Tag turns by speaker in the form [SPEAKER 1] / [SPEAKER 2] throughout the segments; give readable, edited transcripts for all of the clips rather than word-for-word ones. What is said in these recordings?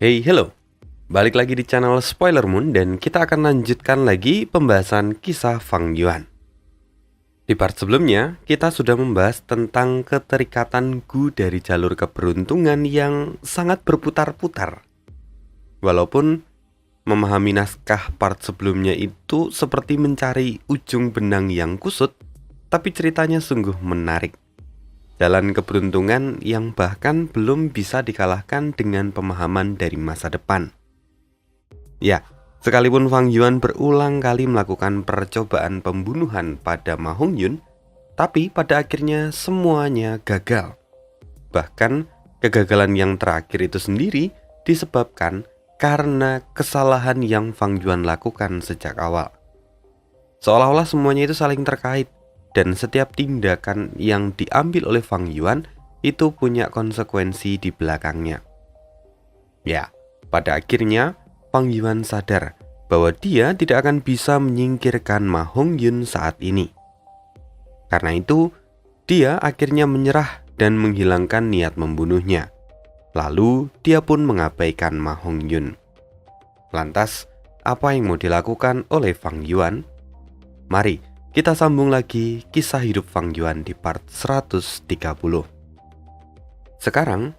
[SPEAKER 1] Hey, hello. Balik lagi di channel Spoiler Moon dan kita akan lanjutkan lagi pembahasan kisah Fang Yuan. Di part sebelumnya, kita sudah membahas tentang keterikatan Gu dari jalur keberuntungan yang sangat berputar-putar. Walaupun memahami naskah part sebelumnya itu seperti mencari ujung benang yang kusut, tapi ceritanya sungguh menarik. Jalan keberuntungan yang bahkan belum bisa dikalahkan dengan pemahaman dari masa depan. Ya, sekalipun Fang Yuan berulang kali melakukan percobaan pembunuhan pada Ma Hongyun, tapi pada akhirnya semuanya gagal. Bahkan kegagalan yang terakhir itu sendiri disebabkan karena kesalahan yang Fang Yuan lakukan sejak awal. Seolah-olah semuanya itu saling terkait. Dan setiap tindakan yang diambil oleh Fang Yuan itu punya konsekuensi di belakangnya. Ya, pada akhirnya Fang Yuan sadar bahwa dia tidak akan bisa menyingkirkan Ma Hongyun saat ini. Karena itu, dia akhirnya menyerah dan menghilangkan niat membunuhnya. Lalu, dia pun mengabaikan Ma Hongyun. Lantas, apa yang mau dilakukan oleh Fang Yuan? Mari kita sambung lagi kisah hidup Fang Yuan di part 130. Sekarang,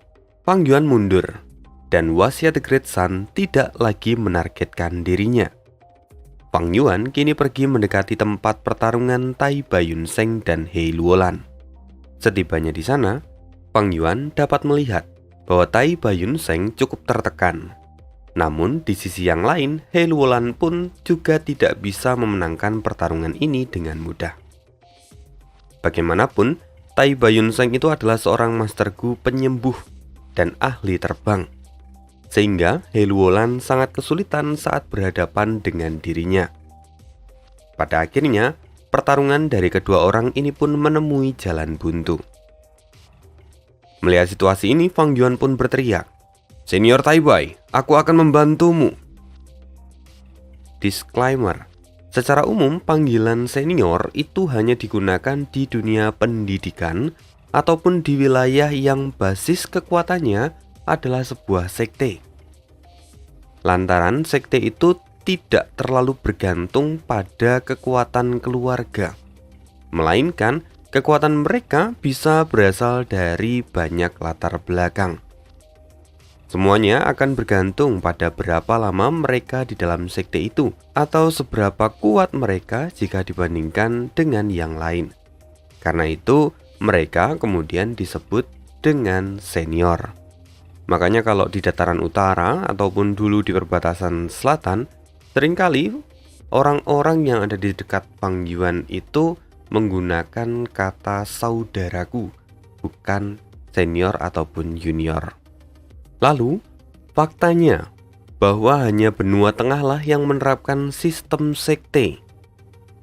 [SPEAKER 1] Fang Yuan mundur, dan Waxia the Great Sun tidak lagi menargetkan dirinya. Fang Yuan kini pergi mendekati tempat pertarungan Tai Baiyunseng dan He Luolan. Setibanya di sana, Fang Yuan dapat melihat bahwa Tai Baiyunseng cukup tertekan. Namun di sisi yang lain, He Luolan pun juga tidak bisa memenangkan pertarungan ini dengan mudah. Bagaimanapun, Tai Baiyunseng itu adalah seorang Master Gu penyembuh dan ahli terbang. Sehingga He Luolan sangat kesulitan saat berhadapan dengan dirinya. Pada akhirnya, pertarungan dari kedua orang ini pun menemui jalan buntu. Melihat situasi ini, Fang Yuan pun berteriak, "Senior Tai Bai, aku akan membantumu." Disclaimer, secara umum panggilan senior itu hanya digunakan di dunia pendidikan ataupun di wilayah yang basis kekuatannya adalah sebuah sekte. Lantaran sekte itu tidak terlalu bergantung pada kekuatan keluarga, melainkan kekuatan mereka bisa berasal dari banyak latar belakang. Semuanya akan bergantung pada berapa lama mereka di dalam sekte itu atau seberapa kuat mereka jika dibandingkan dengan yang lain. Karena itu, mereka kemudian disebut dengan senior. Makanya kalau di dataran utara ataupun dulu di perbatasan selatan, seringkali orang-orang yang ada di dekat Fang Yuan itu menggunakan kata saudaraku, bukan senior ataupun junior. Lalu, faktanya bahwa hanya benua tengah lah yang menerapkan sistem sekte.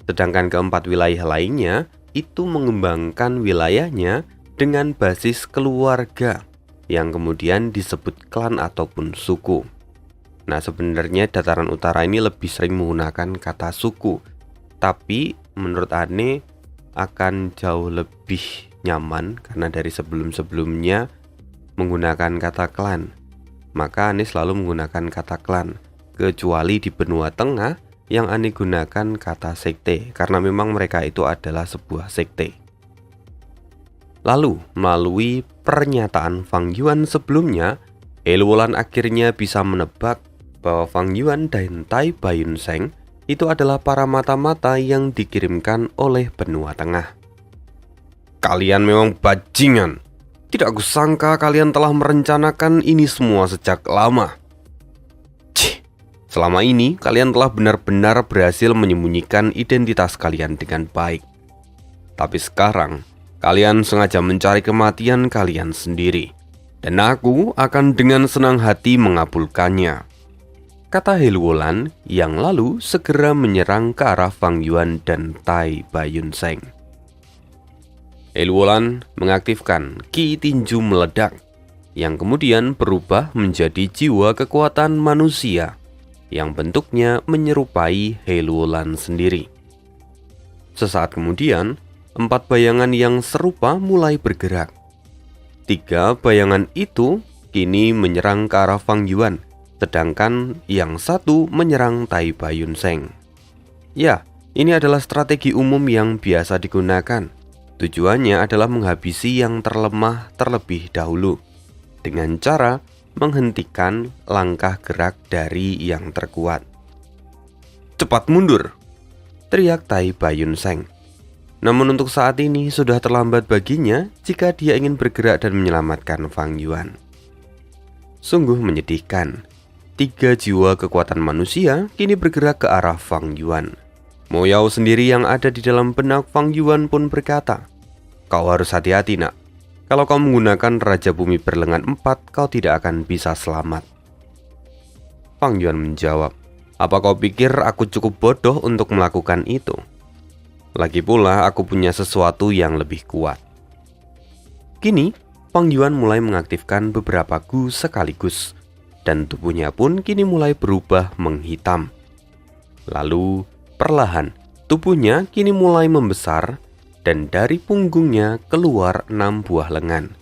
[SPEAKER 1] Sedangkan keempat wilayah lainnya itu mengembangkan wilayahnya dengan basis keluarga yang kemudian disebut klan ataupun suku. Nah, sebenarnya dataran utara ini lebih sering menggunakan kata suku. Tapi menurut Ane akan jauh lebih nyaman karena dari sebelum-sebelumnya menggunakan kata klan. Maka Ane selalu menggunakan kata klan, kecuali di benua tengah yang Ane gunakan kata sekte, karena memang mereka itu adalah sebuah sekte. Lalu, melalui pernyataan Fang Yuan sebelumnya, He Luolan akhirnya bisa menebak bahwa Fang Yuan dan Tai Baiyunseng itu adalah para mata-mata yang dikirimkan oleh benua tengah. "Kalian memang bajingan. Tidak kusangka kalian telah merencanakan ini semua sejak lama. Selama ini kalian telah benar-benar berhasil menyembunyikan identitas kalian dengan baik. Tapi sekarang kalian sengaja mencari kematian kalian sendiri, dan aku akan dengan senang hati mengabulkannya," kata He Luolan yang lalu segera menyerang ke arah Fang Yuan dan Tai Baiyunseng. He Luolan mengaktifkan Ki Tinju meledak yang kemudian berubah menjadi jiwa kekuatan manusia yang bentuknya menyerupai He Luolan sendiri. Sesaat kemudian, 4 bayangan yang serupa mulai bergerak. 3 bayangan itu kini menyerang ke arah Fang Yuan sedangkan yang satu menyerang Tai Bayun Seng. Ya, ini adalah strategi umum yang biasa digunakan. Tujuannya adalah menghabisi yang terlemah terlebih dahulu, dengan cara menghentikan langkah gerak dari yang terkuat. "Cepat mundur!" teriak Tai Bayun Seng. Namun untuk saat ini sudah terlambat baginya jika dia ingin bergerak dan menyelamatkan Fang Yuan. Sungguh menyedihkan. 3 jiwa kekuatan manusia kini bergerak ke arah Fang Yuan. Mo Yao sendiri yang ada di dalam benak Fang Yuan pun berkata, "Kau harus hati-hati, nak. Kalau kau menggunakan Raja Bumi berlengan 4, kau tidak akan bisa selamat." Fang Yuan menjawab, "Apa kau pikir aku cukup bodoh untuk melakukan itu? Lagi pula aku punya sesuatu yang lebih kuat." Kini, Fang Yuan mulai mengaktifkan beberapa gu sekaligus, dan tubuhnya pun kini mulai berubah menghitam. Lalu, perlahan, tubuhnya kini mulai membesar, dan dari punggungnya keluar 6 buah lengan.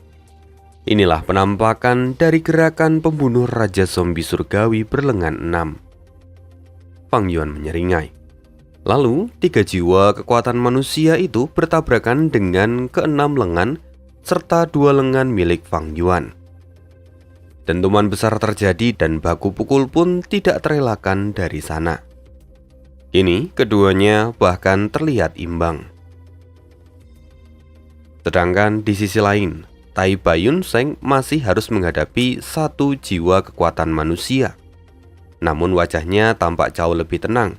[SPEAKER 1] Inilah penampakan dari gerakan pembunuh Raja Zombie Surgawi berlengan 6. Fang Yuan menyeringai. Lalu, 3 jiwa kekuatan manusia itu bertabrakan dengan ke-6 lengan serta 2 lengan milik Fang Yuan. Dentuman besar terjadi dan baku pukul pun tidak terelakkan dari sana. Kini keduanya bahkan terlihat imbang. Sedangkan di sisi lain, Tai Bayun Seng masih harus menghadapi 1 jiwa kekuatan manusia. Namun wajahnya tampak jauh lebih tenang,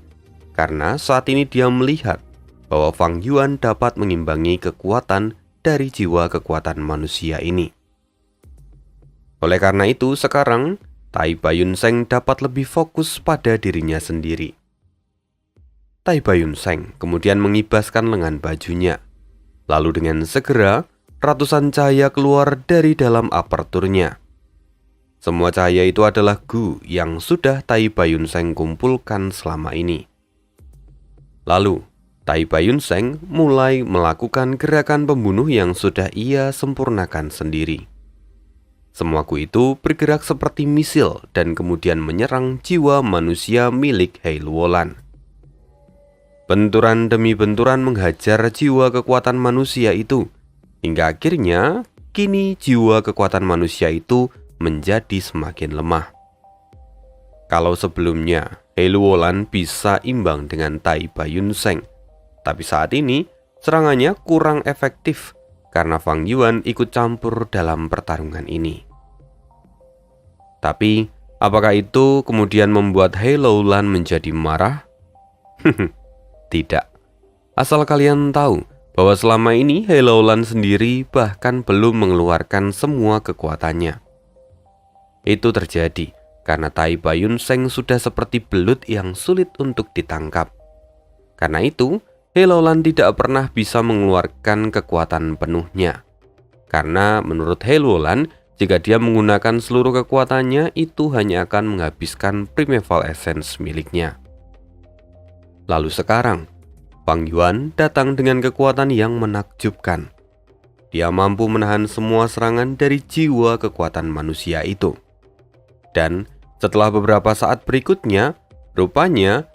[SPEAKER 1] karena saat ini dia melihat bahwa Fang Yuan dapat mengimbangi kekuatan dari jiwa kekuatan manusia ini. Oleh karena itu sekarang, Tai Bayun Seng dapat lebih fokus pada dirinya sendiri. Tai Bayun Seng kemudian mengibaskan lengan bajunya. Lalu dengan segera, ratusan cahaya keluar dari dalam aperturnya. Semua cahaya itu adalah gu yang sudah Tai Bayun Seng kumpulkan selama ini. Lalu, Tai Bayun Seng mulai melakukan gerakan pembunuh yang sudah ia sempurnakan sendiri. Semua gu itu bergerak seperti misil dan kemudian menyerang jiwa manusia milik Hei Luolan. Benturan demi benturan menghajar jiwa kekuatan manusia itu, hingga akhirnya kini jiwa kekuatan manusia itu menjadi semakin lemah. Kalau sebelumnya Hei Luolan bisa imbang dengan Tai Bayun Seng, tapi saat ini serangannya kurang efektif karena Fang Yuan ikut campur dalam pertarungan ini. Tapi apakah itu kemudian membuat Hei Luolan menjadi marah? Tidak. Asal kalian tahu bahwa selama ini Hei Luolan sendiri bahkan belum mengeluarkan semua kekuatannya. Itu terjadi karena Tai Bayun Seng sudah seperti belut yang sulit untuk ditangkap. Karena itu, Hei Luolan tidak pernah bisa mengeluarkan kekuatan penuhnya. Karena menurut Hei Luolan, jika dia menggunakan seluruh kekuatannya, itu hanya akan menghabiskan Primeval Essence miliknya. Lalu sekarang, Fang Yuan datang dengan kekuatan yang menakjubkan. Dia mampu menahan semua serangan dari jiwa kekuatan manusia itu. Dan setelah beberapa saat berikutnya, rupanya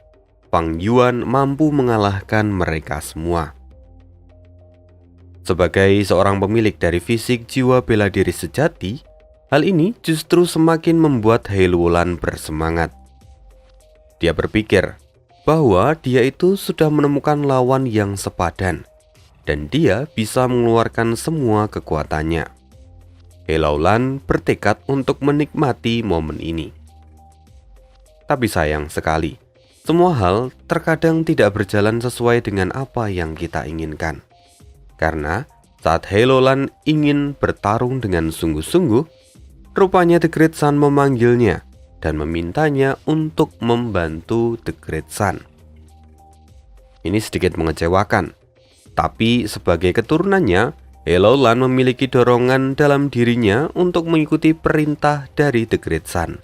[SPEAKER 1] Fang Yuan mampu mengalahkan mereka semua. Sebagai seorang pemilik dari fisik jiwa bela diri sejati, hal ini justru semakin membuat Hei Luolan bersemangat. Dia berpikir bahwa dia itu sudah menemukan lawan yang sepadan, dan dia bisa mengeluarkan semua kekuatannya. Hei Luolan bertekad untuk menikmati momen ini. Tapi sayang sekali, semua hal terkadang tidak berjalan sesuai dengan apa yang kita inginkan. Karena saat Hei Luolan ingin bertarung dengan sungguh-sungguh, rupanya The Great Sun memanggilnya dan memintanya untuk membantu The Great Sun. Ini sedikit mengecewakan, tapi sebagai keturunannya, Hei Luolan memiliki dorongan dalam dirinya untuk mengikuti perintah dari The Great Sun.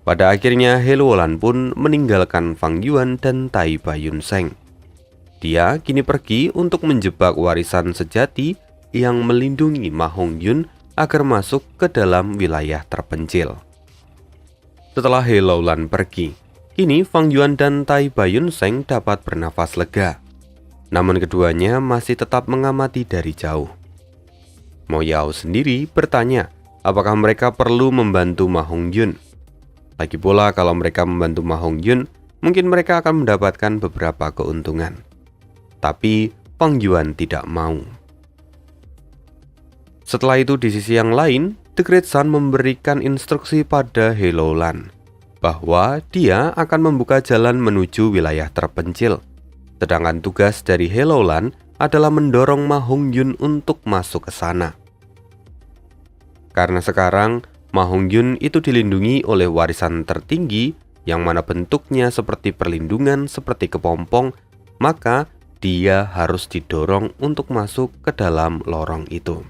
[SPEAKER 1] Pada akhirnya Hei Luolan pun meninggalkan Fang Yuan dan Tai Bayun Seng. Dia kini pergi untuk menjebak warisan sejati yang melindungi Ma Hongyun agar masuk ke dalam wilayah terpencil. Setelah He Laolan pergi, kini Fang Yuan dan Tai Baiyunseng dapat bernafas lega. Namun keduanya masih tetap mengamati dari jauh. Mo Yao sendiri bertanya, apakah mereka perlu membantu Ma Hongyun. Lagi pula kalau mereka membantu Ma Hongyun, mungkin mereka akan mendapatkan beberapa keuntungan. Tapi Fang Yuan tidak mau. Setelah itu di sisi yang lain, The Great Sun memberikan instruksi pada He Laolan bahwa dia akan membuka jalan menuju wilayah terpencil. Sedangkan tugas dari He Laolan adalah mendorong Ma Hongyun untuk masuk ke sana. Karena sekarang Ma Hongyun itu dilindungi oleh warisan tertinggi yang mana bentuknya seperti perlindungan seperti kepompong, maka dia harus didorong untuk masuk ke dalam lorong itu.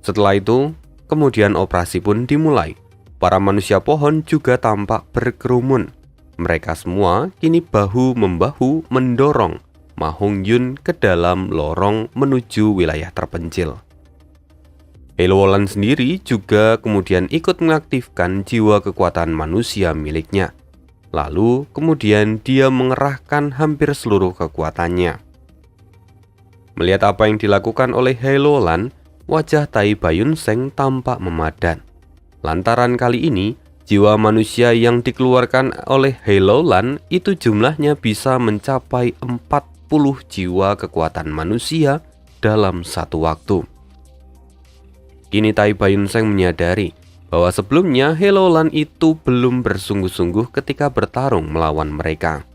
[SPEAKER 1] Setelah itu, kemudian operasi pun dimulai. Para manusia pohon juga tampak berkerumun. Mereka semua kini bahu-membahu mendorong Ma Hongyun ke dalam lorong menuju wilayah terpencil. He Laolan sendiri juga kemudian ikut mengaktifkan jiwa kekuatan manusia miliknya. Lalu kemudian dia mengerahkan hampir seluruh kekuatannya. Melihat apa yang dilakukan oleh He Laolan, wajah Tai Baiyunseng tampak memadan. Lantaran kali ini, jiwa manusia yang dikeluarkan oleh He Laolan itu jumlahnya bisa mencapai 40 jiwa kekuatan manusia dalam satu waktu. Kini Tai Baiyunseng menyadari bahwa sebelumnya He Laolan itu belum bersungguh-sungguh ketika bertarung melawan mereka.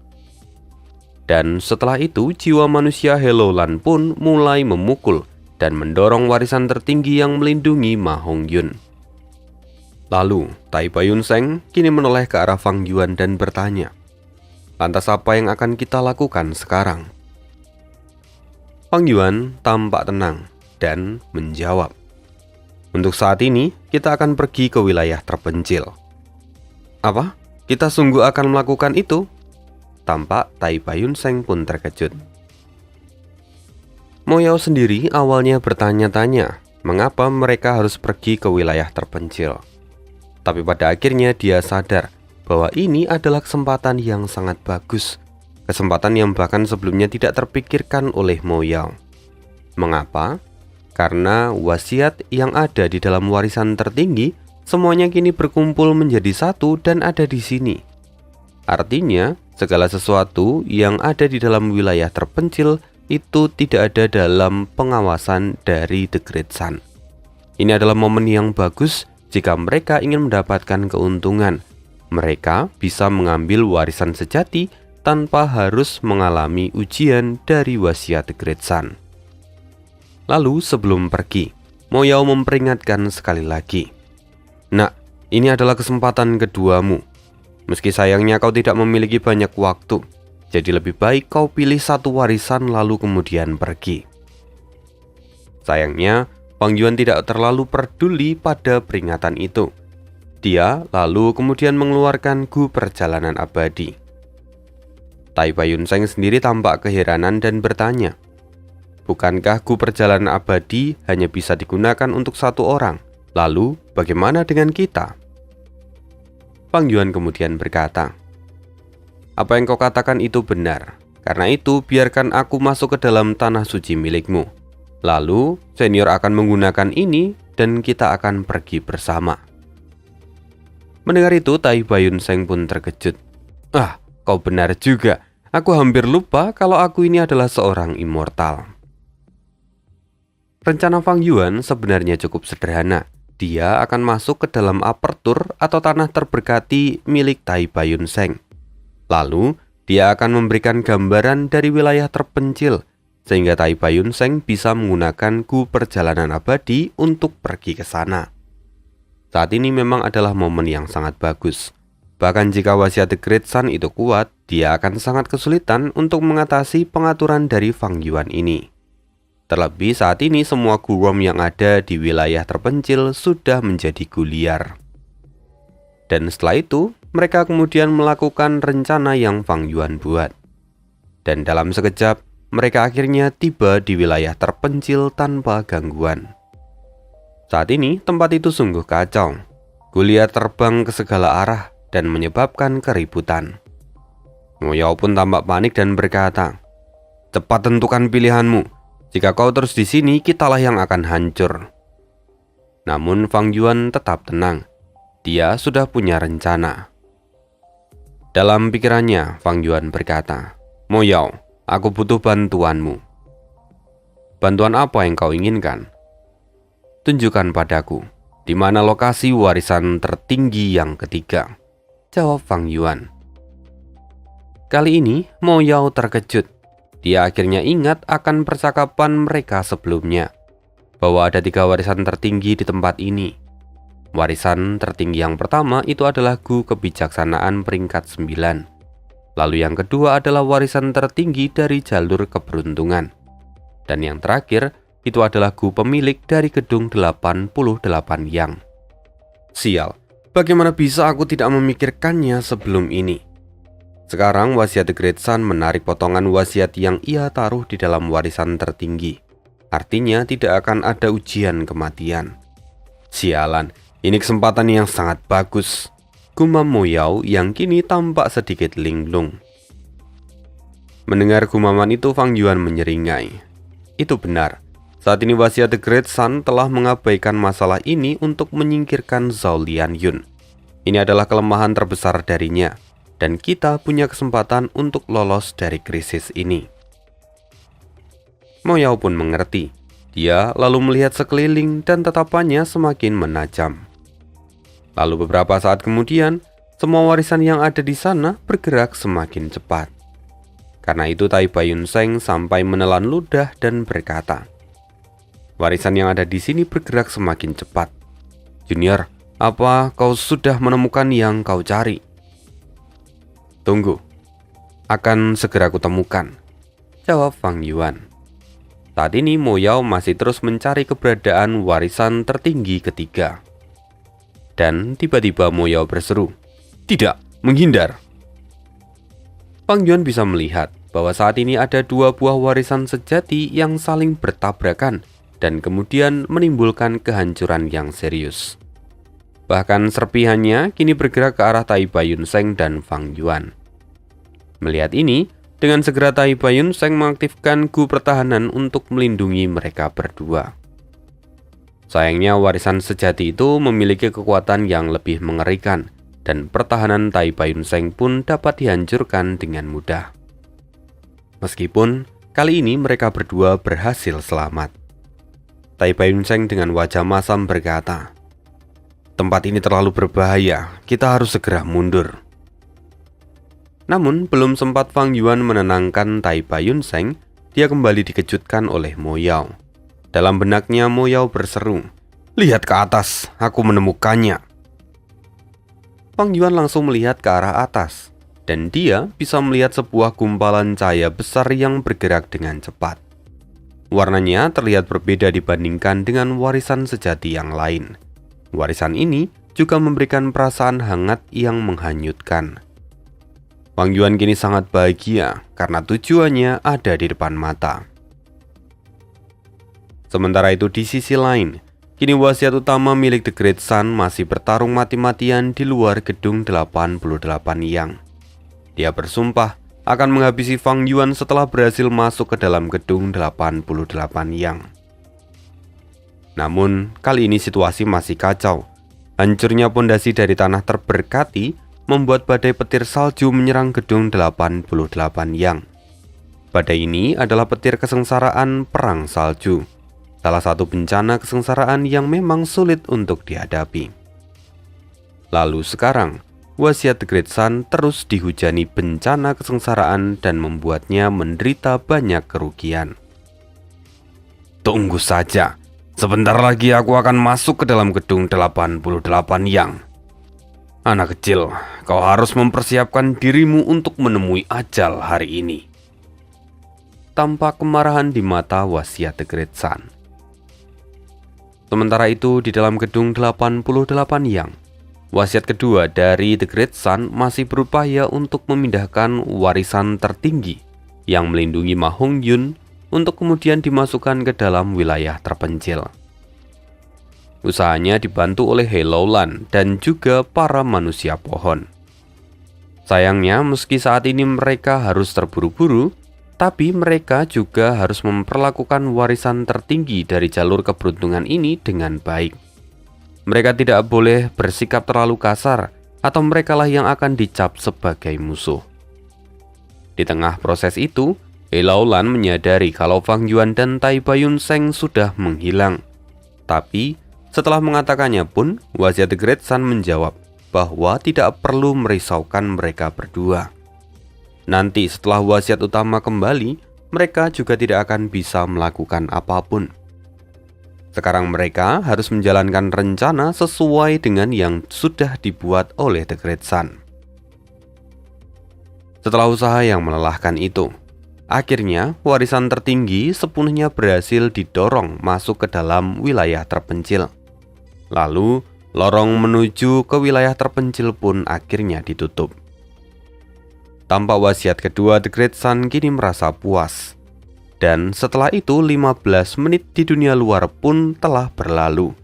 [SPEAKER 1] Dan setelah itu, jiwa manusia He Laolan pun mulai memukul dan mendorong warisan tertinggi yang melindungi Ma Hongyun. Lalu, Tai Baiyunseng kini menoleh ke arah Fang Yuan dan bertanya, lantas apa yang akan kita lakukan sekarang? Fang Yuan tampak tenang dan menjawab, untuk saat ini kita akan pergi ke wilayah terpencil. Apa? Kita sungguh akan melakukan itu? Tampak Tai Baiyunseng pun terkejut. Mo Yao sendiri awalnya bertanya-tanya mengapa mereka harus pergi ke wilayah terpencil. Tapi pada akhirnya dia sadar bahwa ini adalah kesempatan yang sangat bagus. Kesempatan yang bahkan sebelumnya tidak terpikirkan oleh Mo Yao. Mengapa? Karena wasiat yang ada di dalam warisan tertinggi semuanya kini berkumpul menjadi satu dan ada di sini. Artinya, segala sesuatu yang ada di dalam wilayah terpencil itu tidak ada dalam pengawasan dari The Great Sun. Ini adalah momen yang bagus jika mereka ingin mendapatkan keuntungan. Mereka bisa mengambil warisan sejati tanpa harus mengalami ujian dari wasiat The Great Sun. Lalu sebelum pergi, Mo Yao memperingatkan sekali lagi, "Nak, ini adalah kesempatan keduamu. Meski sayangnya kau tidak memiliki banyak waktu, jadi lebih baik kau pilih satu warisan lalu kemudian pergi." Sayangnya, Fang Yuan tidak terlalu peduli pada peringatan itu. Dia lalu kemudian mengeluarkan Gu Perjalanan Abadi. Tai Baiyunseng sendiri tampak keheranan dan bertanya, bukankah Gu Perjalanan Abadi hanya bisa digunakan untuk satu orang? Lalu bagaimana dengan kita? Fang Yuan kemudian berkata, apa yang kau katakan itu benar. Karena itu biarkan aku masuk ke dalam tanah suci milikmu. Lalu senior akan menggunakan ini dan kita akan pergi bersama. Mendengar itu Tai Baiyunseng pun terkejut. Ah, kau benar juga. Aku hampir lupa kalau aku ini adalah seorang immortal. Rencana Fang Yuan sebenarnya cukup sederhana. Dia akan masuk ke dalam apertur atau tanah terberkati milik Tai Baiyunseng. Lalu, dia akan memberikan gambaran dari wilayah terpencil, sehingga Tai Baiyunseng bisa menggunakan Gu Perjalanan Abadi untuk pergi ke sana. Saat ini memang adalah momen yang sangat bagus. Bahkan jika wasiat The Great Sun itu kuat, dia akan sangat kesulitan untuk mengatasi pengaturan dari Fang Yuan ini. Terlebih saat ini semua Gu Worm yang ada di wilayah terpencil sudah menjadi Gu liar. Dan setelah itu, mereka kemudian melakukan rencana yang Fang Yuan buat. Dan dalam sekejap, mereka akhirnya tiba di wilayah terpencil tanpa gangguan. Saat ini, tempat itu sungguh kacau. Goliat terbang ke segala arah dan menyebabkan keributan. Mo Yao pun tampak panik dan berkata, "Cepat tentukan pilihanmu. Jika kau terus di sini, kitalah yang akan hancur." Namun Fang Yuan tetap tenang. Dia sudah punya rencana. Dalam pikirannya, Fang Yuan berkata, "Mo Yao, aku butuh bantuanmu." "Bantuan apa yang kau inginkan?" "Tunjukkan padaku, di mana lokasi warisan tertinggi yang ketiga," jawab Fang Yuan. Kali ini, Mo Yao terkejut. Dia akhirnya ingat akan percakapan mereka sebelumnya, bahwa ada 3 warisan tertinggi di tempat ini. Warisan tertinggi yang pertama itu adalah Gu Kebijaksanaan peringkat 9. Lalu yang kedua adalah warisan tertinggi dari jalur keberuntungan. Dan yang terakhir itu adalah Gu Pemilik dari gedung 88 Yang. Sial, bagaimana bisa aku tidak memikirkannya sebelum ini? Sekarang wasiat The Great Sun menarik potongan wasiat yang ia taruh di dalam warisan tertinggi. Artinya tidak akan ada ujian kematian. Sialan, ini kesempatan yang sangat bagus, gumam Mo Yao yang kini tampak sedikit linglung. Mendengar gumaman itu, Fang Yuan menyeringai. Itu benar, saat ini wasiat The Great Sun telah mengabaikan masalah ini untuk menyingkirkan Zhao Lianyun. Ini adalah kelemahan terbesar darinya, dan kita punya kesempatan untuk lolos dari krisis ini. Mo Yao pun mengerti. Dia lalu melihat sekeliling dan tatapannya semakin menajam. Lalu beberapa saat kemudian, semua warisan yang ada di sana bergerak semakin cepat. Karena itu Tai Baiyun Seng sampai menelan ludah dan berkata, "Warisan yang ada di sini bergerak semakin cepat. Junior, apa kau sudah menemukan yang kau cari?" "Tunggu, akan segera kutemukan," jawab Fang Yuan. Saat ini Mo Yao masih terus mencari keberadaan warisan tertinggi ketiga. Dan tiba-tiba Mo Yao berseru, "Tidak, menghindar!" Fang Yuan bisa melihat bahwa saat ini ada 2 buah warisan sejati yang saling bertabrakan dan kemudian menimbulkan kehancuran yang serius. Bahkan serpihannya kini bergerak ke arah Tai Baiyun Seng dan Fang Yuan. Melihat ini, dengan segera Tai Baiyun Seng mengaktifkan Gu pertahanan untuk melindungi mereka berdua. Sayangnya warisan sejati itu memiliki kekuatan yang lebih mengerikan, dan pertahanan Tai Baiyun Seng pun dapat dihancurkan dengan mudah. Meskipun kali ini mereka berdua berhasil selamat. Tai Baiyun Seng dengan wajah masam berkata, "Tempat ini terlalu berbahaya, kita harus segera mundur." Namun belum sempat Fang Yuan menenangkan Tai Baiyun Seng, dia kembali dikejutkan oleh Mo Yao. Dalam benaknya Mo Yao berseru, "Lihat ke atas, aku menemukannya." Fang Yuan langsung melihat ke arah atas, dan dia bisa melihat sebuah gumpalan cahaya besar yang bergerak dengan cepat. Warnanya terlihat berbeda dibandingkan dengan warisan sejati yang lain. Warisan ini juga memberikan perasaan hangat yang menghanyutkan. Fang Yuan kini sangat bahagia karena tujuannya ada di depan mata. Sementara itu di sisi lain, kini wasiat utama milik The Great Sun masih bertarung mati-matian di luar gedung 88 Yang. Dia bersumpah akan menghabisi Fang Yuan setelah berhasil masuk ke dalam gedung 88 Yang. Namun, kali ini situasi masih kacau. Hancurnya pondasi dari tanah terberkati membuat badai petir salju menyerang gedung 88 Yang. Badai ini adalah petir kesengsaraan perang salju. Salah satu bencana kesengsaraan yang memang sulit untuk dihadapi. Lalu sekarang, wasiat The Great Sun terus dihujani bencana kesengsaraan dan membuatnya menderita banyak kerugian. "Tunggu saja, sebentar lagi aku akan masuk ke dalam gedung 88 Yang. Anak kecil, kau harus mempersiapkan dirimu untuk menemui ajal hari ini." Tampak kemarahan di mata wasiat The Great Sun. Sementara itu di dalam gedung 88 Yang, wasiat kedua dari The Great Sun masih berupaya untuk memindahkan warisan tertinggi yang melindungi Ma Hongyun untuk kemudian dimasukkan ke dalam wilayah terpencil. Usahanya dibantu oleh Hellouland dan juga para manusia pohon. Sayangnya, meski saat ini mereka harus terburu-buru, tapi mereka juga harus memperlakukan warisan tertinggi dari jalur keberuntungan ini dengan baik. Mereka tidak boleh bersikap terlalu kasar, atau merekalah yang akan dicap sebagai musuh. Di tengah proses itu, Hellouland menyadari kalau Fang Yuan dan Tai Bayun Seng sudah menghilang. Tapi, setelah mengatakannya pun, wasiat The Great Sun menjawab bahwa tidak perlu merisaukan mereka berdua. Nanti setelah wasiat utama kembali, mereka juga tidak akan bisa melakukan apapun. Sekarang mereka harus menjalankan rencana sesuai dengan yang sudah dibuat oleh The Great Sun. Setelah usaha yang melelahkan itu, akhirnya warisan tertinggi sepenuhnya berhasil didorong masuk ke dalam wilayah terpencil. Lalu, lorong menuju ke wilayah terpencil pun akhirnya ditutup. Tanpa wasiat kedua, The Great Sun kini merasa puas. Dan setelah itu 15 menit di dunia luar pun telah berlalu.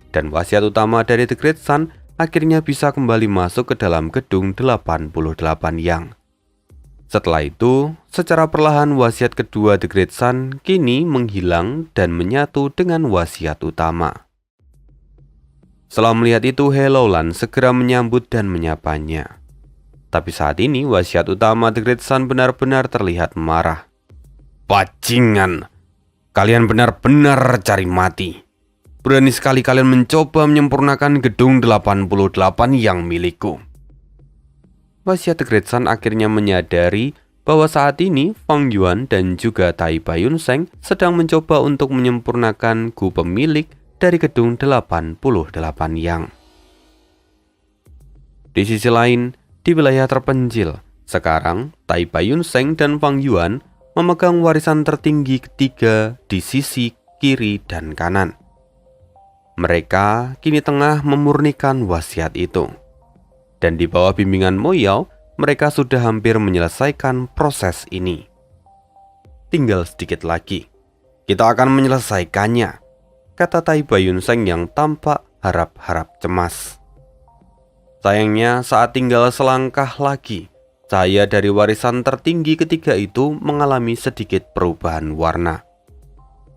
[SPEAKER 1] Dan wasiat utama dari The Great Sun akhirnya bisa kembali masuk ke dalam gedung 88 Yang. Setelah itu, secara perlahan wasiat kedua The Great Sun kini menghilang dan menyatu dengan wasiat utama. Setelah melihat itu, Hellouland segera menyambut dan menyapanya. Tapi saat ini wasiat utama The Great Sun benar-benar terlihat marah. Bajingan, kalian benar-benar cari mati. Berani sekali kalian mencoba menyempurnakan gedung 88 yang milikku. Wasiat The Great Sun akhirnya menyadari bahwa saat ini Fang Yuan dan juga Tai Bayun Seng sedang mencoba untuk menyempurnakan gu pemilik dari gedung 88 Yang. Di sisi lain, di wilayah terpencil, sekarang Tai Bayun Seng dan Fang Yuan memegang warisan tertinggi ketiga di sisi kiri dan kanan. Mereka kini tengah memurnikan wasiat itu. Dan di bawah bimbingan Mo Yao, mereka sudah hampir menyelesaikan proses ini. Tinggal sedikit lagi. Kita akan menyelesaikannya, kata Tai Bayun Seng yang tampak harap-harap cemas. Sayangnya saat tinggal selangkah lagi, cahaya dari warisan tertinggi ketiga itu mengalami sedikit perubahan warna.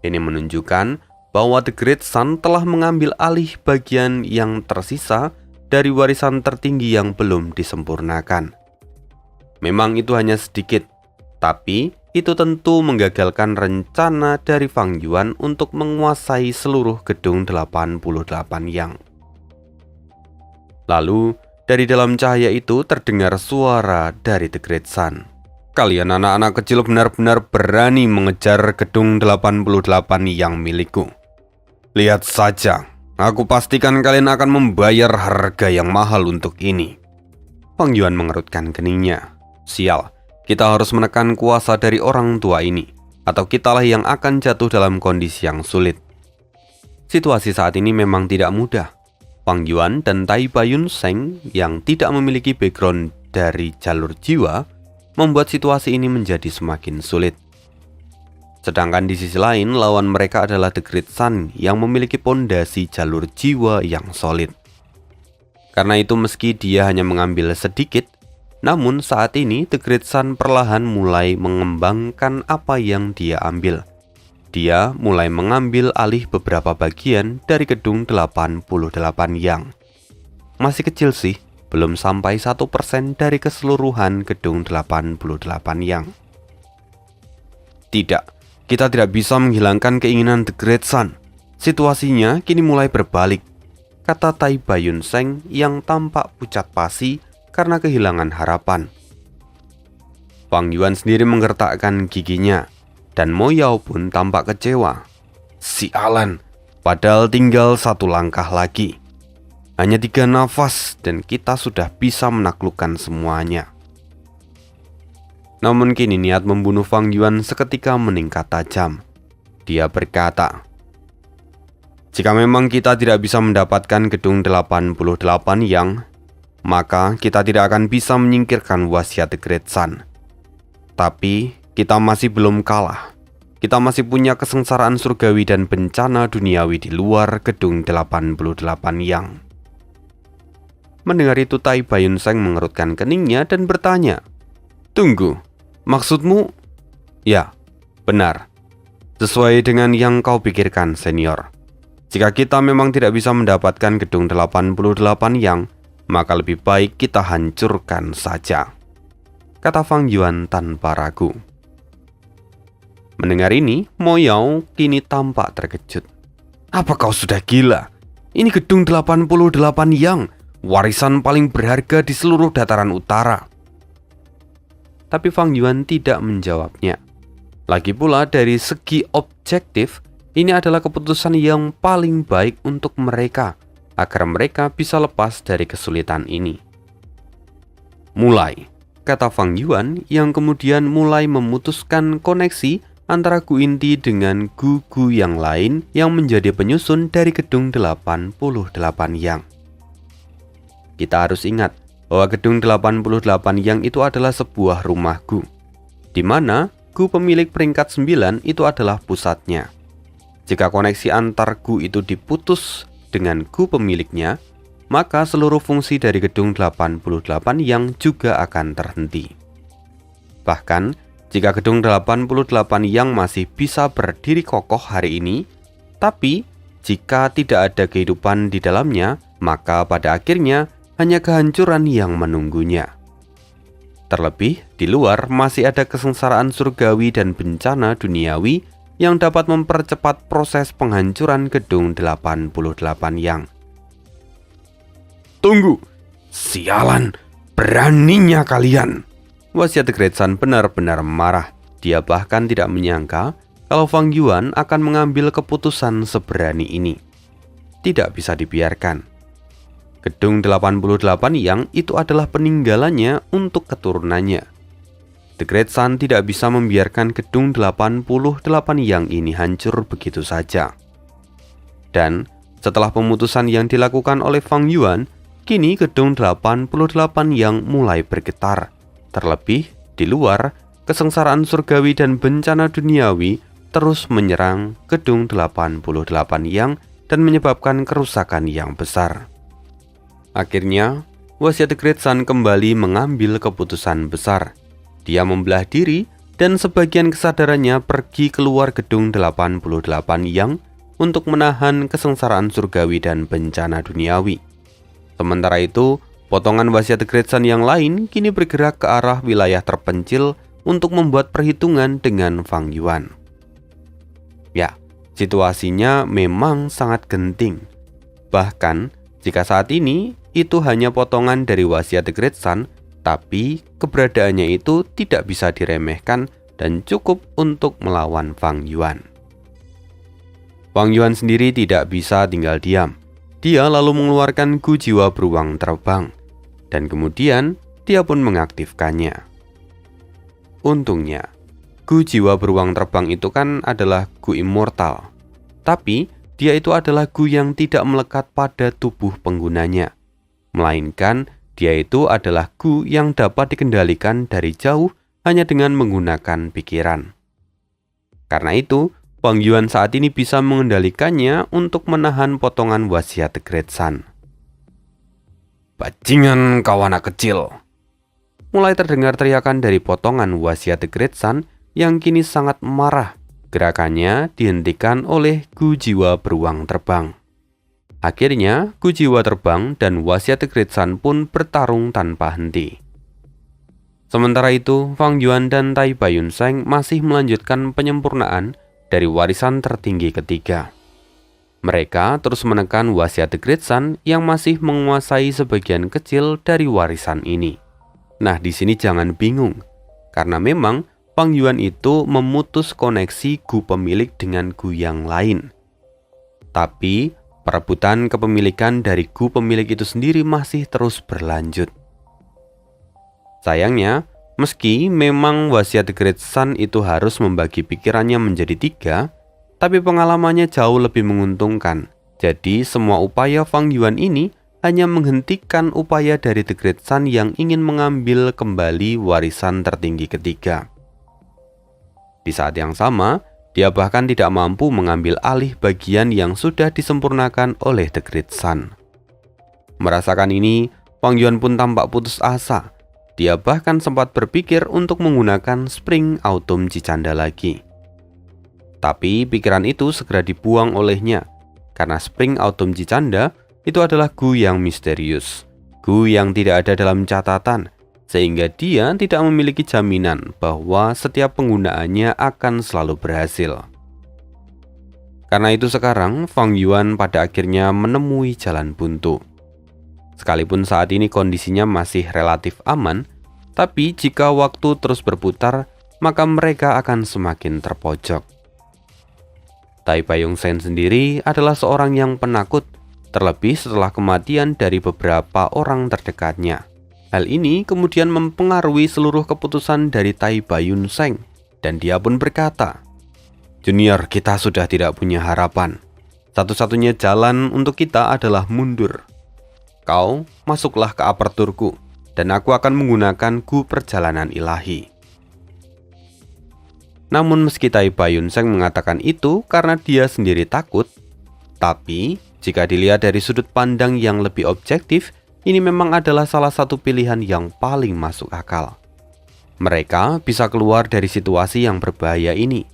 [SPEAKER 1] Ini menunjukkan bahwa The Great Sun telah mengambil alih bagian yang tersisa dari warisan tertinggi yang belum disempurnakan. Memang itu hanya sedikit, tapi itu tentu menggagalkan rencana dari Fang Yuan untuk menguasai seluruh gedung 88 Yang. Lalu, dari dalam cahaya itu terdengar suara dari The Great Sun. Kalian anak-anak kecil benar-benar berani mengejar gedung 88 yang milikku. Lihat saja, aku pastikan kalian akan membayar harga yang mahal untuk ini. Fang Yuan mengerutkan keningnya. Sial, kita harus menekan kuasa dari orang tua ini, atau kitalah yang akan jatuh dalam kondisi yang sulit. Situasi saat ini memang tidak mudah. Fang Yuan dan Tai Bayun Seng yang tidak memiliki background dari jalur jiwa membuat situasi ini menjadi semakin sulit. Sedangkan di sisi lain, lawan mereka adalah The Great Sun yang memiliki pondasi jalur jiwa yang solid. Karena itu meski dia hanya mengambil sedikit, namun saat ini The Great Sun perlahan mulai mengembangkan apa yang dia ambil. Dia mulai mengambil alih beberapa bagian dari gedung 88 Yang. Masih kecil sih, belum sampai 1% dari keseluruhan gedung 88 Yang. Tidak, kita tidak bisa menghilangkan keinginan The Great Sun. Situasinya kini mulai berbalik, kata Tai Bayun Seng yang tampak pucat pasi karena kehilangan harapan. Fang Yuan sendiri menggertakkan giginya, dan Mo Yao pun tampak kecewa. Sialan, padahal tinggal satu langkah lagi. Hanya 3 nafas dan kita sudah bisa menaklukkan semuanya. Namun kini niat membunuh Fang Yuan seketika meningkat tajam. Dia berkata, jika memang kita tidak bisa mendapatkan gedung 88 Yang, maka kita tidak akan bisa menyingkirkan wasiat The Great Sun. Tapi kita masih belum kalah. kita masih punya kesengsaraan surgawi dan bencana duniawi di luar gedung 88 Yang. Mendengar itu, Tai Bayun-seng mengerutkan keningnya dan bertanya, "Tunggu, maksudmu?" "Ya, benar. Sesuai dengan yang kau pikirkan, senior. Jika kita memang tidak bisa mendapatkan gedung 88 Yang, maka lebih baik kita hancurkan saja," kata Fang Yuan tanpa ragu. Mendengar ini, Mo Yao kini tampak terkejut. "Apa kau sudah gila? Ini gedung 88 Yang, warisan paling berharga di seluruh dataran utara." Tapi Fang Yuan tidak menjawabnya. Lagi pula dari segi objektif, ini adalah keputusan yang paling baik untuk mereka, agar mereka bisa lepas dari kesulitan ini. "Mulai," kata Fang Yuan yang kemudian mulai memutuskan koneksi antara Gu inti dengan gu-gu yang lain yang menjadi penyusun dari gedung 88 Yang. Kita harus ingat bahwa gedung 88 Yang itu adalah sebuah rumah gu, di mana gu pemilik peringkat 9 itu adalah pusatnya. Jika koneksi antar gu itu diputus dengan gu pemiliknya, maka seluruh fungsi dari gedung 88 Yang juga akan terhenti. Bahkan, jika gedung 88 Yang masih bisa berdiri kokoh hari ini, tapi jika tidak ada kehidupan di dalamnya, maka pada akhirnya hanya kehancuran yang menunggunya. Terlebih, di luar masih ada kesengsaraan surgawi dan bencana duniawi yang dapat mempercepat proses penghancuran gedung 88 Yang. "Tunggu! Sialan! Beraninya kalian!" Wasiat The Great Sun benar-benar marah. Dia bahkan tidak menyangka kalau Fang Yuan akan mengambil keputusan seberani ini. Tidak bisa dibiarkan. Gedung 88 Yang itu adalah peninggalannya untuk keturunannya. The Great Sun tidak bisa membiarkan gedung 88 Yang ini hancur begitu saja. Dan setelah pemutusan yang dilakukan oleh Fang Yuan, kini gedung 88 Yang mulai bergetar. Terlebih, di luar, kesengsaraan surgawi dan bencana duniawi terus menyerang gedung 88 Yang dan menyebabkan kerusakan yang besar. Akhirnya, Wasiat The Great Sun kembali mengambil keputusan besar. Dia membelah diri dan sebagian kesadarannya pergi keluar gedung 88 Yang untuk menahan kesengsaraan surgawi dan bencana duniawi. Sementara itu, potongan Wasiat The Great Sun yang lain kini bergerak ke arah wilayah terpencil untuk membuat perhitungan dengan Fang Yuan. Ya, situasinya memang sangat genting. Bahkan, jika saat ini itu hanya potongan dari Wasiat The Great Sun, tapi keberadaannya itu tidak bisa diremehkan dan cukup untuk melawan Fang Yuan. Fang Yuan sendiri tidak bisa tinggal diam. Dia lalu mengeluarkan gu jiwa beruang terbang, dan kemudian dia pun mengaktifkannya. Untungnya, gu jiwa beruang terbang itu kan adalah gu immortal, tapi dia itu adalah gu yang tidak melekat pada tubuh penggunanya, melainkan dia itu adalah gu yang dapat dikendalikan dari jauh hanya dengan menggunakan pikiran. Karena itu, Fang Yuan saat ini bisa mengendalikannya untuk menahan potongan Wasiat The Great Sun. "Bajingan kau anak kecil!" Mulai terdengar teriakan dari potongan Wasiat The Great Sun yang kini sangat marah. Gerakannya dihentikan oleh gu jiwa beruang terbang. Akhirnya, gu jiwa terbang dan Wasiat The Great Sun pun bertarung tanpa henti. Sementara itu, Fang Yuan dan Tai Bayun-seng masih melanjutkan penyempurnaan dari warisan tertinggi ketiga. Mereka terus menekan Wasiat The Great Sun yang masih menguasai sebagian kecil dari warisan ini. Nah, di sini jangan bingung, karena memang Fang Yuan itu memutus koneksi gu pemilik dengan gu yang lain. Tapi perebutan kepemilikan dari gu pemilik itu sendiri masih terus berlanjut. Sayangnya, meski memang Wasiat The Great Sun itu harus membagi pikirannya menjadi 3, tapi pengalamannya jauh lebih menguntungkan. Jadi semua upaya Fang Yuan ini hanya menghentikan upaya dari The Great Sun yang ingin mengambil kembali warisan tertinggi ketiga. Di saat yang sama, Dia bahkan tidak mampu mengambil alih bagian yang sudah disempurnakan oleh The Great Sun. Merasakan ini, Wang Yuan pun tampak putus asa. Dia bahkan sempat berpikir untuk menggunakan Spring Autumn Jicanda lagi. Tapi pikiran itu segera dibuang olehnya, karena Spring Autumn Jicanda itu adalah Gu yang misterius, Gu yang tidak ada dalam catatan, sehingga dia tidak memiliki jaminan bahwa setiap penggunaannya akan selalu berhasil. Karena itu sekarang Fang Yuan pada akhirnya menemui jalan buntu. Sekalipun saat ini kondisinya masih relatif aman, tapi jika waktu terus berputar, maka mereka akan semakin terpojok. Tai Payung Shen sendiri adalah seorang yang penakut, terlebih setelah kematian dari beberapa orang terdekatnya. Hal ini kemudian mempengaruhi seluruh keputusan dari Tai Payung Shen, dan dia pun berkata, "Junior, kita sudah tidak punya harapan. Satu-satunya jalan untuk kita adalah mundur. Kau masuklah ke aperturku, dan aku akan menggunakan Gu perjalanan ilahi." Namun meski Tai Payung Shen mengatakan itu karena dia sendiri takut, tapi jika dilihat dari sudut pandang yang lebih objektif, ini memang adalah salah satu pilihan yang paling masuk akal. Mereka bisa keluar dari situasi yang berbahaya ini.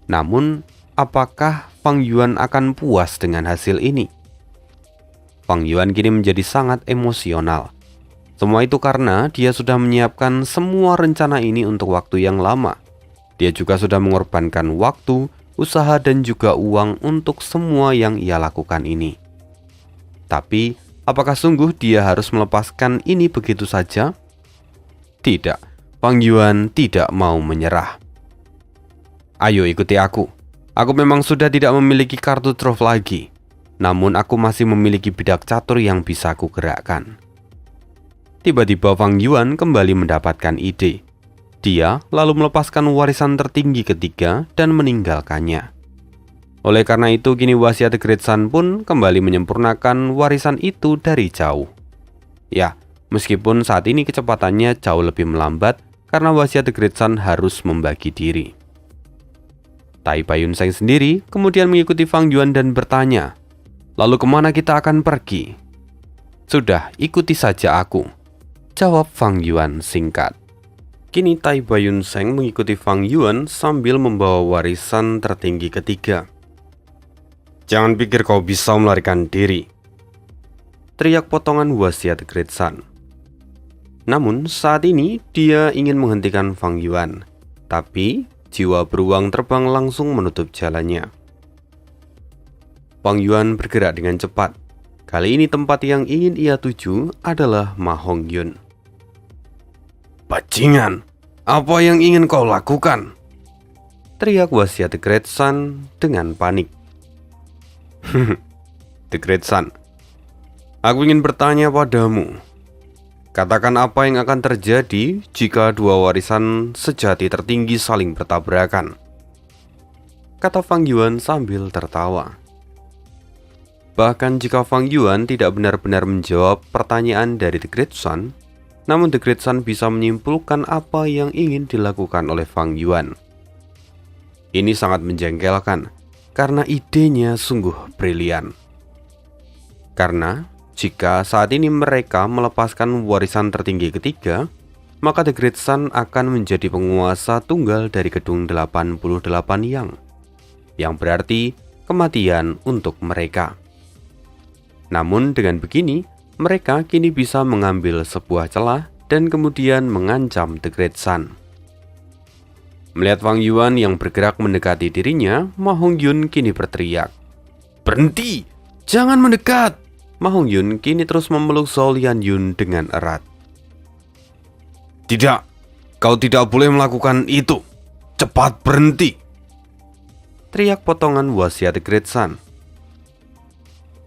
[SPEAKER 1] Namun, apakah Fang Yuan akan puas dengan hasil ini? Fang Yuan kini menjadi sangat emosional. Semua itu karena dia sudah menyiapkan semua rencana ini untuk waktu yang lama. Dia juga sudah mengorbankan waktu, usaha, dan juga uang untuk semua yang ia lakukan ini. Tapi, apakah sungguh dia harus melepaskan ini begitu saja? Tidak, Fang Yuan tidak mau menyerah. "Ayo ikuti aku. Aku memang sudah tidak memiliki kartu truf lagi. Namun aku masih memiliki bidak catur yang bisa aku gerakkan." Tiba-tiba Fang Yuan kembali mendapatkan ide. Dia lalu melepaskan warisan tertinggi ketiga dan meninggalkannya. Oleh karena itu kini wasiat The Great Sun pun kembali menyempurnakan warisan itu dari jauh. Ya, meskipun saat ini kecepatannya jauh lebih melambat karena wasiat The Great Sun harus membagi diri. Tai Payung Shen sendiri kemudian mengikuti Fang Yuan dan bertanya, "Lalu kemana kita akan pergi?" "Sudah, ikuti saja aku," jawab Fang Yuan singkat. Kini Tai Payung Shen mengikuti Fang Yuan sambil membawa warisan tertinggi ketiga. "Jangan pikir kau bisa melarikan diri," teriak potongan wasiat The Great Sun. Namun saat ini dia ingin menghentikan Fang Yuan, tapi jiwa beruang terbang langsung menutup jalannya. Fang Yuan bergerak dengan cepat. Kali ini tempat yang ingin ia tuju adalah Ma Hongyun. "Bajingan, apa yang ingin kau lakukan?" teriak wasiat The Great Sun dengan panik. "The Great Sun, aku ingin bertanya padamu. Katakan apa yang akan terjadi jika dua warisan sejati tertinggi saling bertabrakan?" kata Fang Yuan sambil tertawa. Bahkan jika Fang Yuan tidak benar-benar menjawab pertanyaan dari The Great Sun, namun The Great Sun bisa menyimpulkan apa yang ingin dilakukan oleh Fang Yuan. Ini sangat menjengkelkan, karena idenya sungguh brilian. Karena jika saat ini mereka melepaskan warisan tertinggi ketiga, maka The Great Sun akan menjadi penguasa tunggal dari gedung 88 yang berarti kematian untuk mereka. Namun dengan begini, mereka kini bisa mengambil sebuah celah dan kemudian mengancam The Great Sun. Melihat Fang Yuan yang bergerak mendekati dirinya, Ma Hongyun kini berteriak, "Berhenti! Jangan mendekat!" Ma Hongyun kini terus memeluk Zhou Lianyun dengan erat. "Tidak, kau tidak boleh melakukan itu. Cepat berhenti!" teriak potongan wasiat The Great Sun.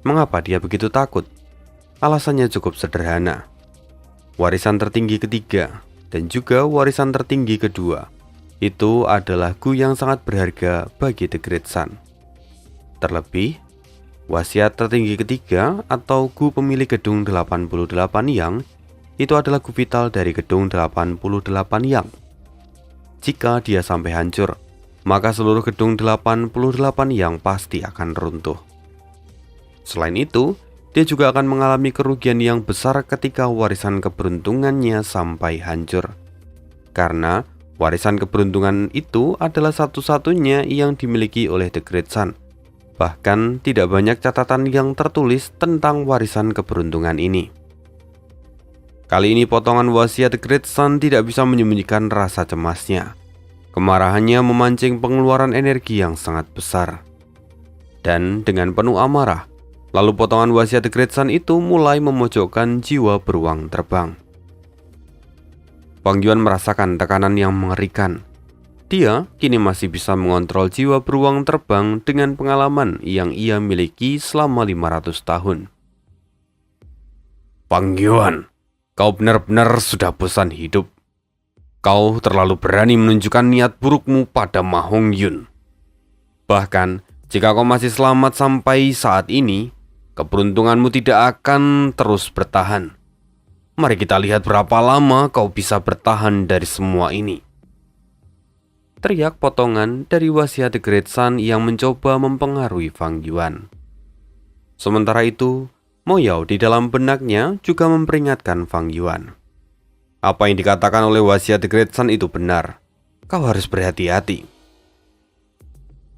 [SPEAKER 1] Mengapa dia begitu takut? Alasannya cukup sederhana. Warisan tertinggi ketiga dan juga warisan tertinggi kedua itu adalah Gu yang sangat berharga bagi The Great Sun. Terlebih, wasiat tertinggi ketiga atau Gu pemilik gedung 88 itu adalah Gu vital dari gedung 88 Jika dia sampai hancur, maka seluruh gedung 88 yang pasti akan runtuh. Selain itu, dia juga akan mengalami kerugian yang besar ketika warisan keberuntungannya sampai hancur. Karena warisan keberuntungan itu adalah satu-satunya yang dimiliki oleh The Great Sun. Bahkan tidak banyak catatan yang tertulis tentang warisan keberuntungan ini. Kali ini potongan wasiat The Great Sun tidak bisa menyembunyikan rasa cemasnya. Kemarahannya memancing pengeluaran energi yang sangat besar. Dan dengan penuh amarah, lalu potongan wasiat The Great Sun itu mulai memojokkan jiwa beruang terbang. Fang Yuan merasakan tekanan yang mengerikan. Dia kini masih bisa mengontrol jiwa beruang terbang dengan pengalaman yang ia miliki selama 500 tahun. Fang Yuan, kau benar-benar sudah bosan hidup. Kau terlalu berani menunjukkan niat burukmu pada Ma Hongyun. Bahkan, jika kau masih selamat sampai saat ini, keberuntunganmu tidak akan terus bertahan. Mari kita lihat berapa lama kau bisa bertahan dari semua ini. Teriak potongan dari wasiat The Great Sun yang mencoba mempengaruhi Fang Yuan. Sementara itu, Mo Yao di dalam benaknya juga memperingatkan Fang Yuan. Apa yang dikatakan oleh wasiat The Great Sun itu benar. Kau harus berhati-hati.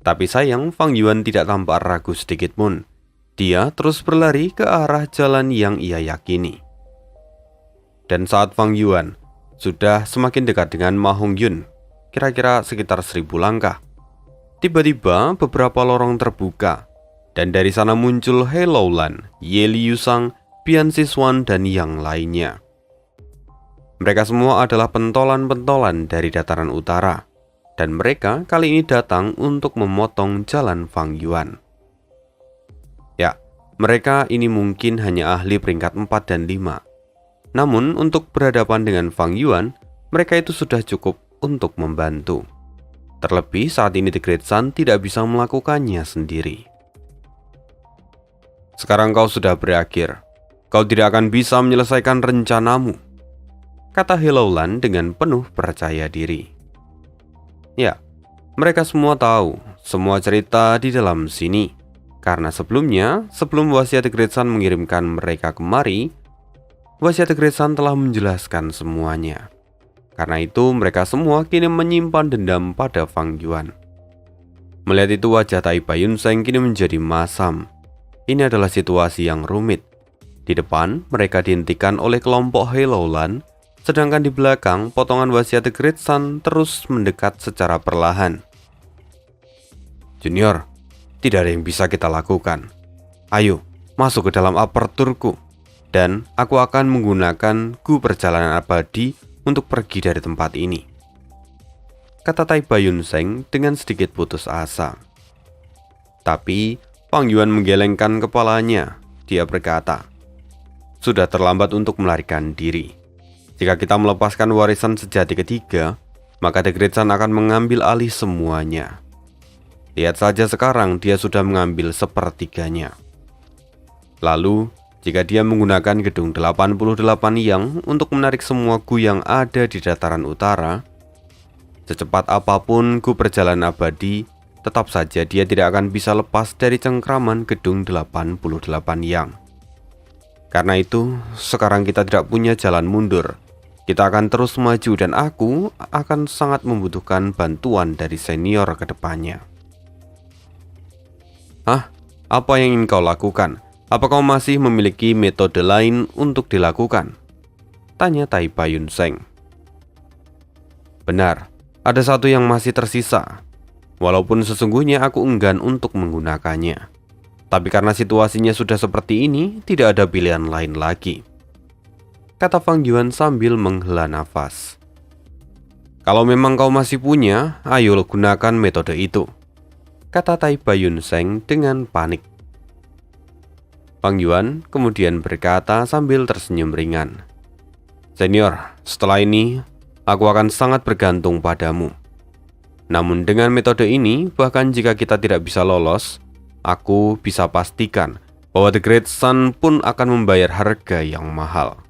[SPEAKER 1] Tapi sayang, Fang Yuan tidak tampak ragu sedikit pun. Dia terus berlari ke arah jalan yang ia yakini. Dan saat Fang Yuan sudah semakin dekat dengan Ma Hongyun, kira-kira sekitar 1000 langkah, tiba-tiba beberapa lorong terbuka, dan dari sana muncul He Laolan, Ye Liusang, Bian Siswan, dan yang lainnya. Mereka semua adalah pentolan-pentolan dari dataran utara, dan mereka kali ini datang untuk memotong jalan Fang Yuan. Ya, mereka ini mungkin hanya ahli peringkat 4 dan 5. Namun untuk berhadapan dengan Fang Yuan, mereka itu sudah cukup untuk membantu. Terlebih saat ini The Great Sun tidak bisa melakukannya sendiri. Sekarang kau sudah berakhir. Kau tidak akan bisa menyelesaikan rencanamu, kata He Laolan dengan penuh percaya diri. Ya, mereka semua tahu semua cerita di dalam sini. Karena sebelumnya, sebelum wasiat The Great Sun mengirimkan mereka kemari, wasiat The Great Sun telah menjelaskan semuanya. Karena itu mereka semua kini menyimpan dendam pada Fang Yuan. Melihat itu wajah Tai Baiyun Seng kini menjadi masam. Ini adalah situasi yang rumit. Di depan mereka dihentikan oleh kelompok He Laolan, sedangkan di belakang potongan wasiat The Great Sun terus mendekat secara perlahan. Junior, tidak ada yang bisa kita lakukan. Ayo, masuk ke dalam aperturku. Dan aku akan menggunakan Gu Perjalanan Abadi untuk pergi dari tempat ini, kata Tai Baiyun Seng dengan sedikit putus asa. Tapi Fang Yuan menggelengkan kepalanya. Dia berkata, sudah terlambat untuk melarikan diri. Jika kita melepaskan warisan sejati ketiga, maka The Great Sun akan mengambil alih semuanya. Lihat saja sekarang dia sudah mengambil sepertiganya. Lalu, jika dia menggunakan gedung 88 yang untuk menarik semua Gu yang ada di dataran utara, secepat apapun Gu Perjalanan Abadi, tetap saja dia tidak akan bisa lepas dari cengkraman gedung 88 yang. Karena itu, sekarang kita tidak punya jalan mundur. Kita akan terus maju dan aku akan sangat membutuhkan bantuan dari senior ke depannya. Hah? Apa yang ingin kau lakukan? Apa kau masih memiliki metode lain untuk dilakukan? Tanya Tai Baiyun Seng. Benar, ada satu yang masih tersisa. Walaupun sesungguhnya aku enggan untuk menggunakannya. Tapi karena situasinya sudah seperti ini, tidak ada pilihan lain lagi, kata Fang Yuan sambil menghela nafas. Kalau memang kau masih punya, ayo gunakan metode itu, kata Tai Baiyun Seng dengan panik. Fang Yuan kemudian berkata sambil tersenyum ringan, Senior, setelah ini aku akan sangat bergantung padamu. Namun dengan metode ini, bahkan jika kita tidak bisa lolos, aku bisa pastikan bahwa The Great Sun pun akan membayar harga yang mahal.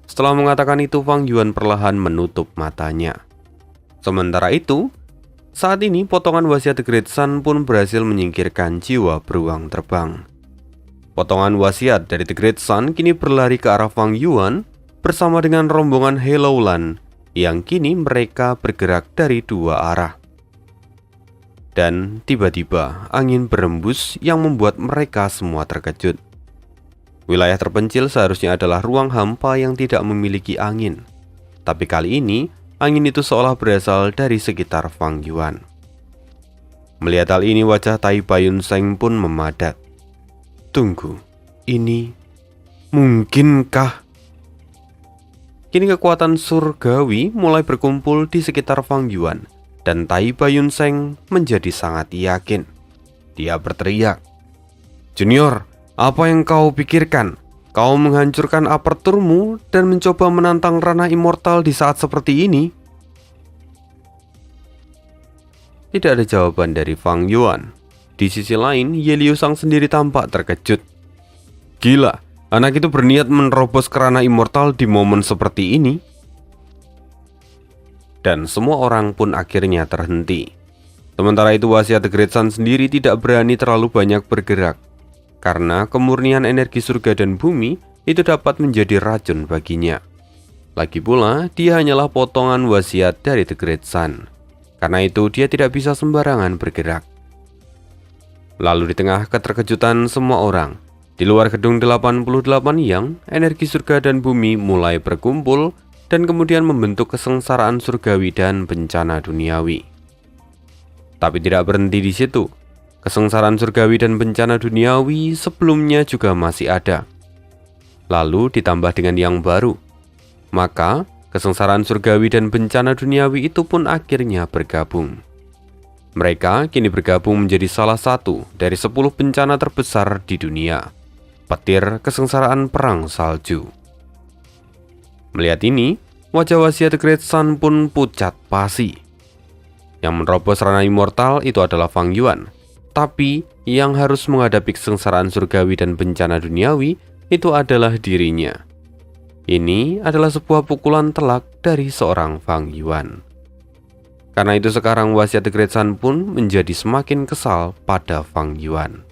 [SPEAKER 1] Setelah mengatakan itu, Fang Yuan perlahan menutup matanya. Sementara itu, Saat ini potongan wasiat The Great Sun pun berhasil menyingkirkan jiwa beruang terbang. Potongan wasiat dari The Great Sun kini berlari ke arah Fang Yuan bersama dengan rombongan Hellouland yang kini mereka bergerak dari dua arah. Dan tiba-tiba angin berembus yang membuat mereka semua terkejut. Wilayah terpencil seharusnya adalah ruang hampa yang tidak memiliki angin. Tapi kali ini, angin itu seolah berasal dari sekitar Fang Yuan. Melihat hal ini, wajah Tai Bayun-Seng pun memadat. Tunggu, ini mungkinkah? Kini kekuatan surgawi mulai berkumpul di sekitar Fang Yuan, dan Tai Bayun-Seng menjadi sangat yakin. Dia berteriak, "Junior, apa yang kau pikirkan? Kau menghancurkan aperturmu dan mencoba menantang ranah immortal di saat seperti ini?" Tidak ada jawaban dari Fang Yuan. Di sisi lain, Ye Liusang sendiri tampak terkejut. Gila, anak itu berniat menerobos ke ranah immortal di momen seperti ini. Dan semua orang pun akhirnya terhenti. Sementara itu wasiat The Great Sun sendiri tidak berani terlalu banyak bergerak, karena kemurnian energi surga dan bumi itu dapat menjadi racun baginya. Lagi pula, dia hanyalah potongan wasiat dari The Great Sun. Karena itu dia tidak bisa sembarangan bergerak. Lalu di tengah keterkejutan semua orang, di luar gedung 88 yang energi surga dan bumi mulai berkumpul dan kemudian membentuk kesengsaraan surgawi dan bencana duniawi. Tapi tidak berhenti di situ. Kesengsaraan surgawi dan bencana duniawi sebelumnya juga masih ada. Lalu ditambah dengan yang baru. Maka kesengsaraan surgawi dan bencana duniawi itu pun akhirnya bergabung. Mereka kini bergabung menjadi salah satu dari 10 bencana terbesar di dunia, petir kesengsaraan perang salju. Melihat ini, wajah wasiat The Great Sun pun pucat pasi. Yang menerobos ranah immortal itu adalah Fang Yuan, tapi yang harus menghadapi kesengsaraan surgawi dan bencana duniawi itu adalah dirinya. Ini adalah sebuah pukulan telak dari seorang Fang Yuan. Karena itu sekarang wasiat The Great Sun pun menjadi semakin kesal pada Fang Yuan.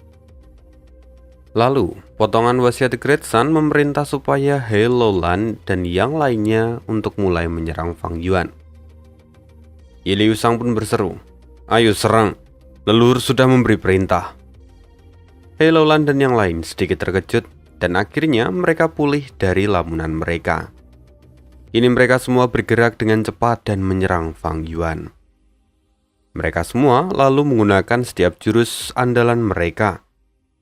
[SPEAKER 1] Lalu, potongan wasiat The Great Sun memerintah supaya Hellouland dan yang lainnya untuk mulai menyerang Fang Yuan. Ye Liusang pun berseru, "Ayo serang, leluhur sudah memberi perintah." Hellouland dan yang lain sedikit terkejut dan akhirnya mereka pulih dari lamunan mereka. Ini mereka semua bergerak dengan cepat dan menyerang Fang Yuan. Mereka semua lalu menggunakan setiap jurus andalan mereka.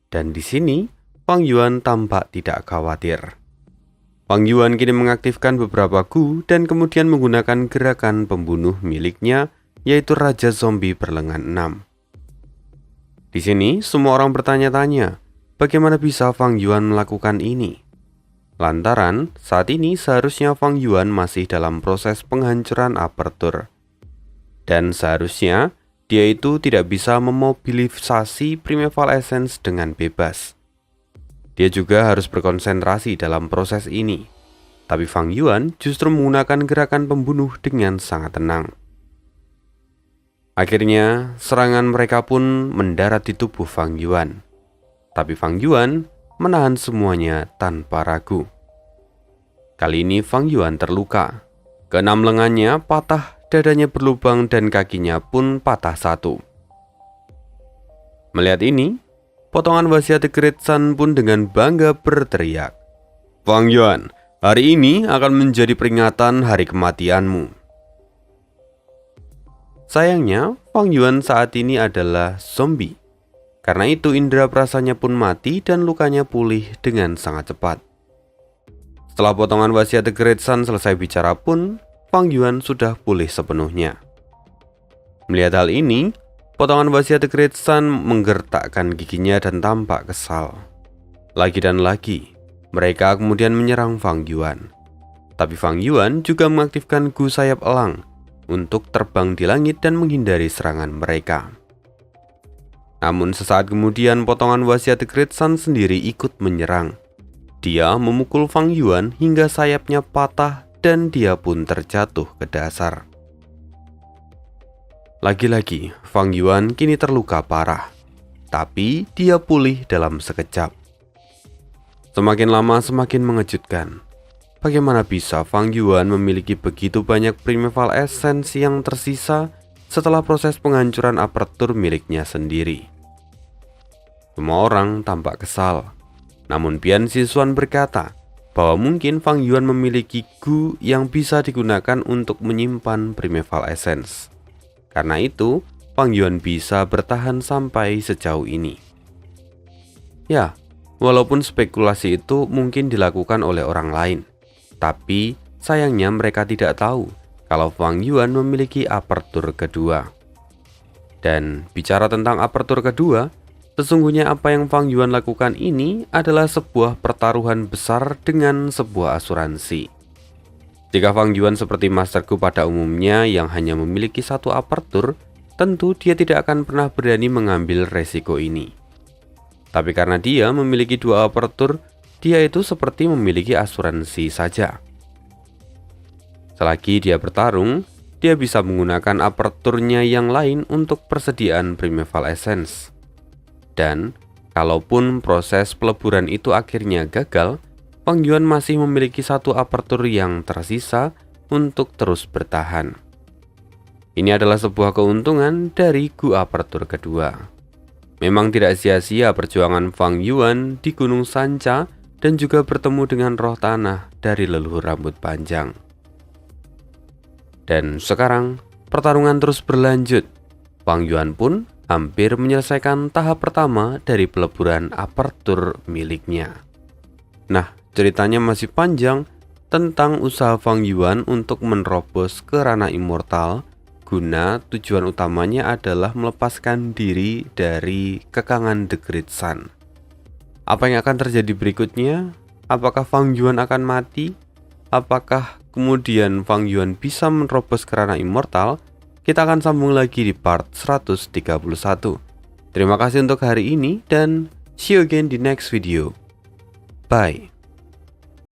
[SPEAKER 1] Dan di sini, Fang Yuan tampak tidak khawatir. Fang Yuan kini mengaktifkan beberapa gu dan kemudian menggunakan gerakan pembunuh miliknya, yaitu Raja Zombie berlengan 6. Di sini, semua orang bertanya-tanya, bagaimana bisa Fang Yuan melakukan ini? Lantaran saat ini seharusnya Fang Yuan masih dalam proses penghancuran apertur. Dan seharusnya dia itu tidak bisa memobilisasi Primeval Essence dengan bebas. Dia juga harus berkonsentrasi dalam proses ini. Tapi Fang Yuan justru menggunakan gerakan pembunuh dengan sangat tenang. Akhirnya serangan mereka pun mendarat di tubuh Fang Yuan. Tapi Fang Yuan menahan semuanya tanpa ragu. Kali ini Fang Yuan terluka. Keenam lengannya patah, dadanya berlubang dan kakinya pun patah satu. Melihat ini, potongan wasiat The Great Sun pun dengan bangga berteriak, "Fang Yuan, hari ini akan menjadi peringatan hari kematianmu." Sayangnya, Fang Yuan saat ini adalah zombie. Karena itu indera perasanya pun mati dan lukanya pulih dengan sangat cepat. Setelah potongan wasiat The Great Sun selesai bicara pun, Fang Yuan sudah pulih sepenuhnya. Melihat hal ini, potongan wasiat The Great Sun menggertakkan giginya dan tampak kesal. Lagi dan lagi, mereka kemudian menyerang Fang Yuan. Tapi Fang Yuan juga mengaktifkan gu sayap elang untuk terbang di langit dan menghindari serangan mereka. Namun sesaat kemudian potongan wasiat The Great Sun sendiri ikut menyerang. Dia memukul Fang Yuan hingga sayapnya patah dan dia pun terjatuh ke dasar. Lagi-lagi, Fang Yuan kini terluka parah, tapi dia pulih dalam sekejap. Semakin lama semakin mengejutkan. Bagaimana bisa Fang Yuan memiliki begitu banyak Primeval Essence yang tersisa setelah proses penghancuran apertur miliknya sendiri? Semua orang tampak kesal. Namun Bian Xishuan berkata bahwa mungkin Fang Yuan memiliki gu yang bisa digunakan untuk menyimpan Primeval Essence. Karena itu, Fang Yuan bisa bertahan sampai sejauh ini. Ya, walaupun spekulasi itu mungkin dilakukan oleh orang lain, tapi sayangnya mereka tidak tahu kalau Fang Yuan memiliki apertur kedua. Dan bicara tentang apertur kedua, sesungguhnya apa yang Fang Yuan lakukan ini adalah sebuah pertaruhan besar dengan sebuah asuransi. Jika Fang Yuan seperti Master Gu pada umumnya yang hanya memiliki satu apertur, tentu dia tidak akan pernah berani mengambil resiko ini. Tapi karena dia memiliki dua apertur, dia itu seperti memiliki asuransi saja. Selagi dia bertarung, dia bisa menggunakan aperturnya yang lain untuk persediaan Primeval Essence. Dan, kalaupun proses peleburan itu akhirnya gagal, Fang Yuan masih memiliki satu apertur yang tersisa untuk terus bertahan. Ini adalah sebuah keuntungan dari gu apertur kedua. Memang tidak sia-sia perjuangan Fang Yuan di Gunung Sanca dan juga bertemu dengan roh tanah dari leluhur rambut panjang. Dan sekarang, pertarungan terus berlanjut. Fang Yuan pun hampir menyelesaikan tahap pertama dari peleburan apertur miliknya. Nah, ceritanya masih panjang tentang usaha Fang Yuan untuk menerobos ke ranah immortal. Guna tujuan utamanya adalah melepaskan diri dari kekangan The Great Sun. Apa yang akan terjadi berikutnya? Apakah Fang Yuan akan mati? Apakah kemudian Fang Yuan bisa menerobos ke ranah immortal? Kita akan sambung lagi di part 131. Terima kasih untuk hari ini dan see you again di next video. Bye.